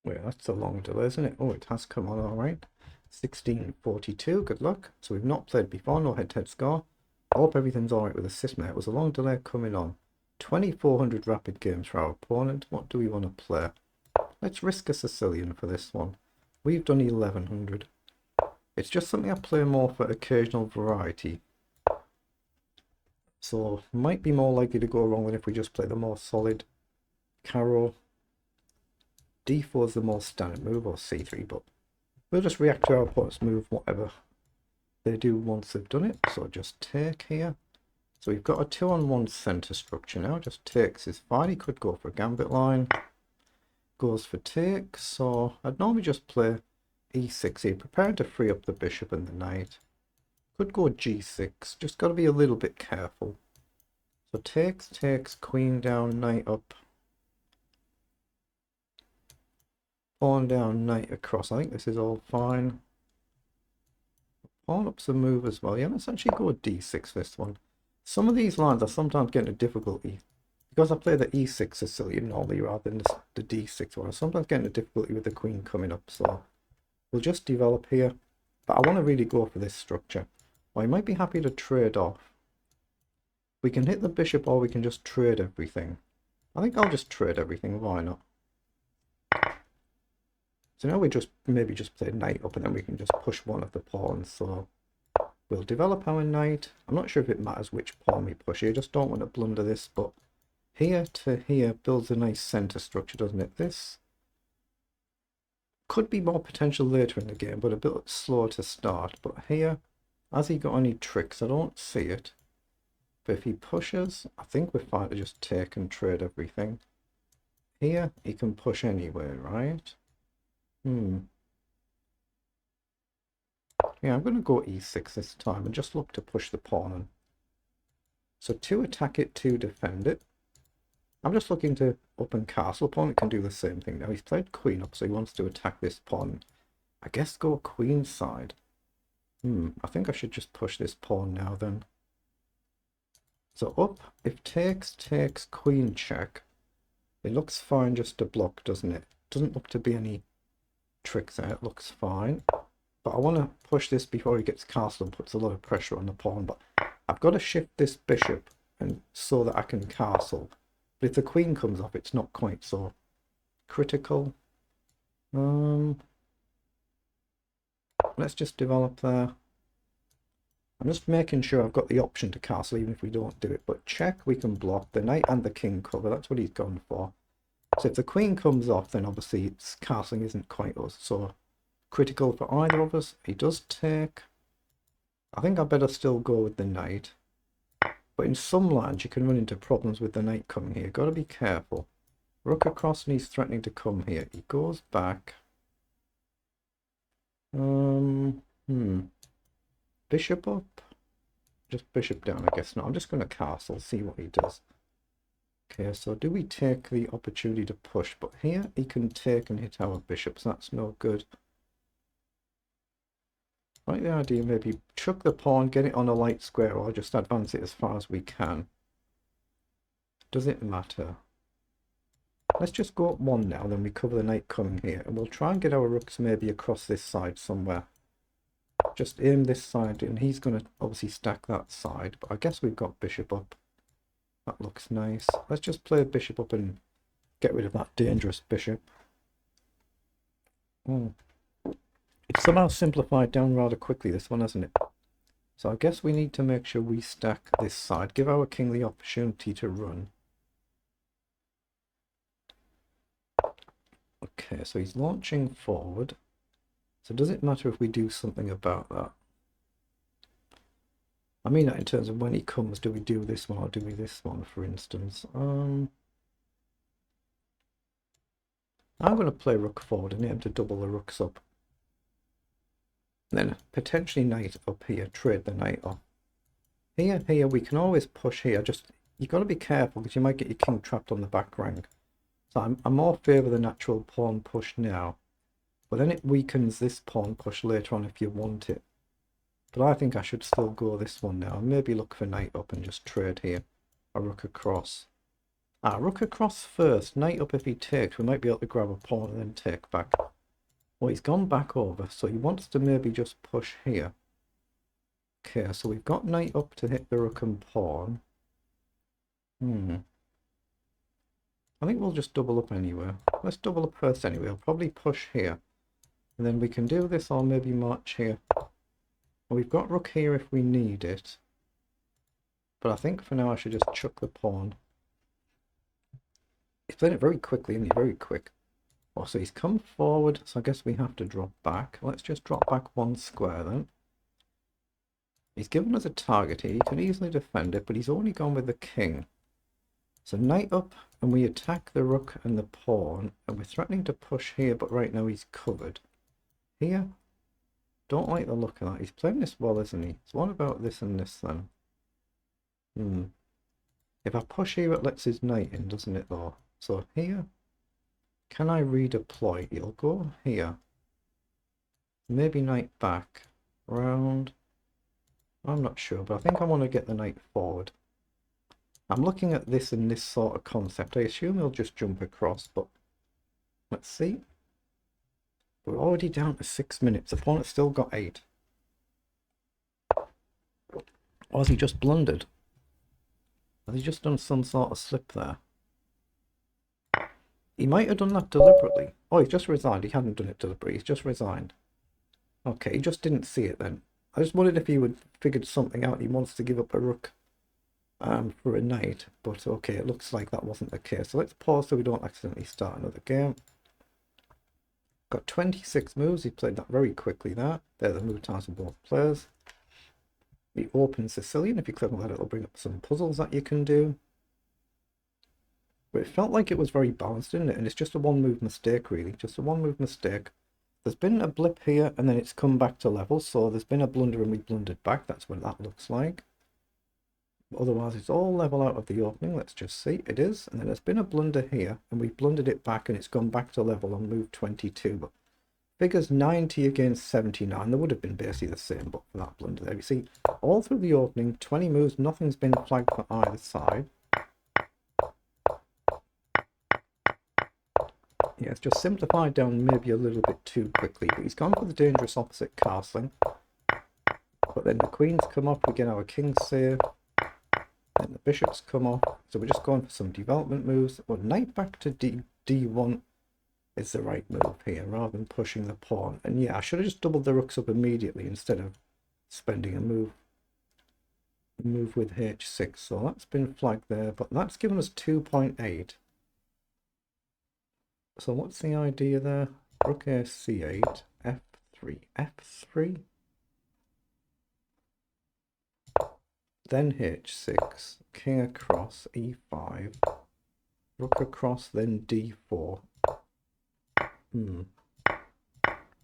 Wait, that's a long delay, isn't it? Oh, it has come on all right. 1642, good luck. So we've not played before, no head-to-head score. I hope everything's all right with the system. It was a long delay coming on. 2400 rapid games for our opponent. What do we want to play? Let's risk a Sicilian for this one. We've done 1100. It's just something I play more for occasional variety. So might be more likely to go wrong than if we just play the more solid Carrow. D4 is the more standard move, or C3, but we'll just react to our opponent's move, whatever they do once they've done it. So just take here. So we've got a 2-on-1 centre structure now. Just takes is fine. He could go for a gambit line. Goes for take. So I'd normally just play e6 here, preparing to free up the bishop and the knight. Could go g6. Just got to be a little bit careful. So takes, queen down, knight up. Pawn down, knight across. I think this is all fine. Pawn up's a move as well. Yeah, let's actually go with d6 for this one. Some of these lines are sometimes getting a difficulty. Because I play the e6 Sicilian normally rather than the d6 one. I'm sometimes getting a difficulty with the queen coming up. So we'll just develop here. But I want to really go for this structure. I might be happy to trade off. We can hit the bishop or we can just trade everything. I think I'll just trade everything. Why not? So now we just maybe just play knight up and then we can just push one of the pawns. So we'll develop our knight. I'm not sure if it matters which pawn we push here. I just don't want to blunder this, but here to here builds a nice center structure, doesn't it? This could be more potential later in the game, but a bit slower to start. But here, has he got any tricks? I don't see it. But if he pushes, I think we're fine to just take and trade everything. Here, he can push anywhere, right? Yeah, I'm going to go e6 this time and just look to push the pawn in. So 2 attack it, 2 defend it. I'm just looking to open castle. Opponent can do the same thing now. He's played queen up, so he wants to attack this pawn. I guess go queen side. I think I should just push this pawn now then. So up, if takes, queen check. It looks fine just to block, doesn't it? Doesn't look to be any tricks there. It looks fine. But I want to push this before he gets castle and puts a lot of pressure on the pawn. But I've got to shift this bishop and so that I can castle. But if the queen comes off, it's not quite so critical. Let's just develop there. I'm just making sure I've got the option to castle even if we don't do it. But check, we can block. The knight and the king cover. That's what he's gone for. So if the queen comes off, then obviously its castling isn't quite so critical for either of us. He does take. I think I better still go with the knight. But in some lines you can run into problems with the knight coming here. Got to be careful. Rook across and he's threatening to come here. He goes back. Bishop up. Just bishop down, I guess not. I'm just going to castle, see what he does. Okay, so do we take the opportunity to push? But here he can take and hit our bishops. That's no good. I like the idea, maybe chuck the pawn, get it on a light square, or just advance it as far as we can. Does it matter? Let's just go up one now, then we cover the knight coming here, and we'll try and get our rooks maybe across this side somewhere. Just aim this side, and he's going to obviously stack that side, but I guess we've got bishop up. That looks nice. Let's just play bishop up and get rid of that dangerous bishop. It's somehow simplified down rather quickly, this one, hasn't it? So I guess we need to make sure we stack this side. Give our king the opportunity to run. Okay, so he's launching forward. So does it matter if we do something about that? I mean that in terms of when he comes, do we do this one or do we this one, for instance? I'm going to play rook forward and aim to double the rooks up. And then potentially knight up here, trade the knight off. Here, we can always push here. Just, you've got to be careful because you might get your king trapped on the back rank. So I'm more favour of the natural pawn push now. But then it weakens this pawn push later on if you want it. But I think I should still go this one now. Maybe look for knight up and just trade here. A rook across. Ah, rook across first, knight up if he takes. We might be able to grab a pawn and then take back. Well, he's gone back over, so he wants to maybe just push here. Okay, so we've got knight up to hit the rook and pawn. I think we'll just double up anyway. Let's double up first anyway. I'll probably push here. And then we can do this or maybe march here. Well, we've got rook here if we need it. But I think for now I should just chuck the pawn. He's playing it very quickly, isn't he? Very quick. Oh, so he's come forward, so I guess we have to drop back. Let's just drop back one square then. He's given us a target here. He can easily defend it, but he's only gone with the king. So knight up, and we attack the rook and the pawn, and we're threatening to push here, but right now he's covered. Here, don't like the look of that. He's playing this well, isn't he? So what about this and this then? If I push here, it lets his knight in, doesn't it though? So here, can I redeploy? He'll go here. Maybe knight back. Round. I'm not sure, but I think I want to get the knight forward. I'm looking at this in this sort of concept. I assume he'll just jump across, but let's see. We're already down to 6 minutes. The opponent's still got 8. Or has he just blundered? Has he just done some sort of slip there? He might have done that deliberately. Oh, he's just resigned. He hadn't done it deliberately. He's just resigned. Okay, he just didn't see it then. I just wondered if he would figured something out. He wants to give up a rook for a knight. But okay, it looks like that wasn't the case. So let's pause so we don't accidentally start another game. Got 26 moves. He played that very quickly there. They're the move times of both players. The open Sicilian. If you click on that, it'll bring up some puzzles that you can do. But it felt like it was very balanced, didn't it? And it's just a one move mistake, really. Just a one move mistake. There's been a blip here, and then it's come back to level. So there's been a blunder, and we blundered back. That's what that looks like. But otherwise, it's all level out of the opening. Let's just see. It is. And then there's been a blunder here, and we blundered it back, and it's gone back to level on move 22. But figures 90 against 79. There would have been basically the same, but for that blunder there. You see, all through the opening, 20 moves, nothing's been flagged for either side. Yeah, it's just simplified down maybe a little bit too quickly, but he's gone for the dangerous opposite castling. But then the queens come off, we get our king save, and the bishops come off, so we're just going for some development moves. Well, knight back to D1 is the right move here, rather than pushing the pawn. And yeah, I should have just doubled the rooks up immediately instead of spending a move with H6. So that's been flagged there, but that's given us 2.8. So what's the idea there? Rook A C8, F3, F3. Then H6, king across, E5, rook across, then D4.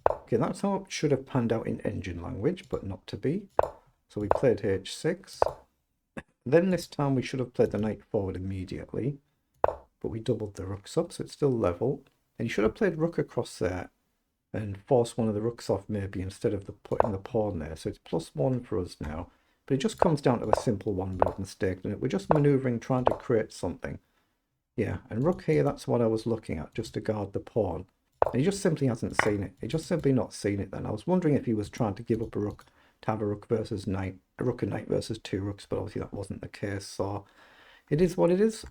Okay, that's how it should have panned out in engine language, but not to be. So we played H6. Then this time we should have played the knight forward immediately, but we doubled the rooks up, so it's still level. And you should have played rook across there and force one of the rooks off maybe instead of putting the pawn there. So it's +1 for us now. But it just comes down to a simple one move mistake, and we're just maneuvering, trying to create something. Yeah, and rook here, that's what I was looking at, just to guard the pawn. And he just simply hasn't seen it. He just simply not seen it then. I was wondering if he was trying to give up a rook to have a rook versus knight, a rook and knight versus 2 rooks, but obviously that wasn't the case. So it is what it is.